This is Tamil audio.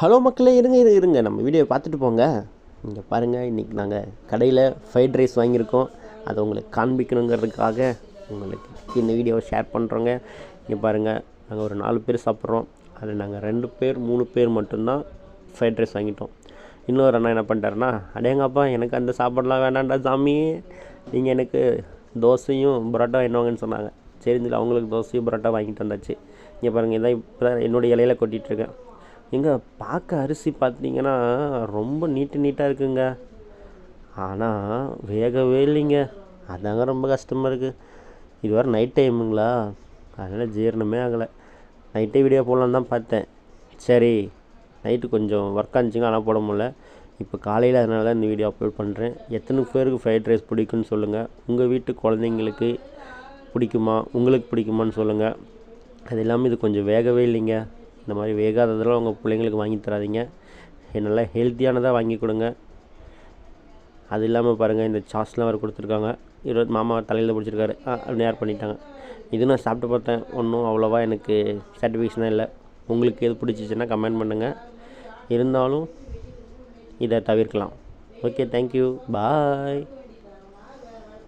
ஹலோ மக்களே, இருங்க நம்ம வீடியோ பார்த்துட்டு போங்க. இங்கே பாருங்கள், இன்றைக்கி நாங்கள் கடையில் ஃப்ரைட் ரைஸ் வாங்கியிருக்கோம். அதை உங்களுக்கு காண்பிக்கணுங்கிறதுக்காக உங்களுக்கு இந்த வீடியோவை ஷேர் பண்ணுறோங்க. இங்கே பாருங்கள், நாங்கள் ஒரு 4 பேர் சாப்பிட்றோம். அதில் நாங்கள் 2 பேர் 3 பேர் மட்டும்தான் ஃப்ரைட் ரைஸ் வாங்கிட்டோம். இன்னொரு அண்ணா என்ன பண்ணிட்டாருன்னா, அடேங்கப்பா எனக்கு அந்த சாப்பாடெலாம் வேண்டாம்டா சாமி, நீங்கள் எனக்கு தோசையும் பரோட்டா என்னவாங்கன்னு சொன்னாங்க. சரின்னு சொல்லி அவங்களுக்கு தோசையும் பரோட்டா வாங்கிட்டு வந்தாச்சு. இங்கே பாருங்கள், இதான் இப்போ தான் என்னுடைய இலையில கொட்டிகிட்ருக்கேன். எங்கே பார்க்க அரிசி பார்த்தீங்கன்னா ரொம்ப நீட்டாக இருக்குங்க. ஆனால் வேகவே இல்லைங்க. அதாங்க ரொம்ப கஷ்டமாக இருக்குது. இது வரை நைட் டைமுங்களா, அதனால் ஜீரணமே ஆகலை. நைட்டே வீடியோ போடலான்னு தான் பார்த்தேன். சரி, நைட்டு கொஞ்சம் ஒர்க் இருந்துச்சுங்க, ஆனால் போட முடியல. இப்போ காலையில் அதனால தான் இந்த வீடியோ அப்லோட் பண்ணுறேன். எத்தனை பேருக்கு ஃப்ரைட் ரைஸ் பிடிக்குன்னு சொல்லுங்கள். உங்கள் வீட்டு குழந்தைங்களுக்கு பிடிக்குமா, உங்களுக்கு பிடிக்குமான்னு சொல்லுங்கள். அது இல்லாமல் இது கொஞ்சம் வேகவே இல்லைங்க. இந்த மாதிரி வேகாததெல்லாம் உங்கள் பிள்ளைங்களுக்கு வாங்கி தராதீங்க. நல்லா ஹெல்த்தியானதாக வாங்கி கொடுங்க. அது இல்லாமல் பாருங்கள், இந்த சாஸ்லாம் வேறு கொடுத்துருக்காங்க. மாமா தலையில் பிடிச்சிருக்காரு, அப்படி நேர் பண்ணிட்டாங்க. இது நான் சாப்பிட்டு பார்த்தேன், ஒன்றும் அவ்வளோவா எனக்கு சாட்டிஸ்ஃபேக்ஷனாக இல்லை. உங்களுக்கு எது பிடிச்சிச்சின்னா கமெண்ட் பண்ணுங்கள். இருந்தாலும் இதை தவிர்க்கலாம். ஓகே, தேங்க்யூ, பாய்.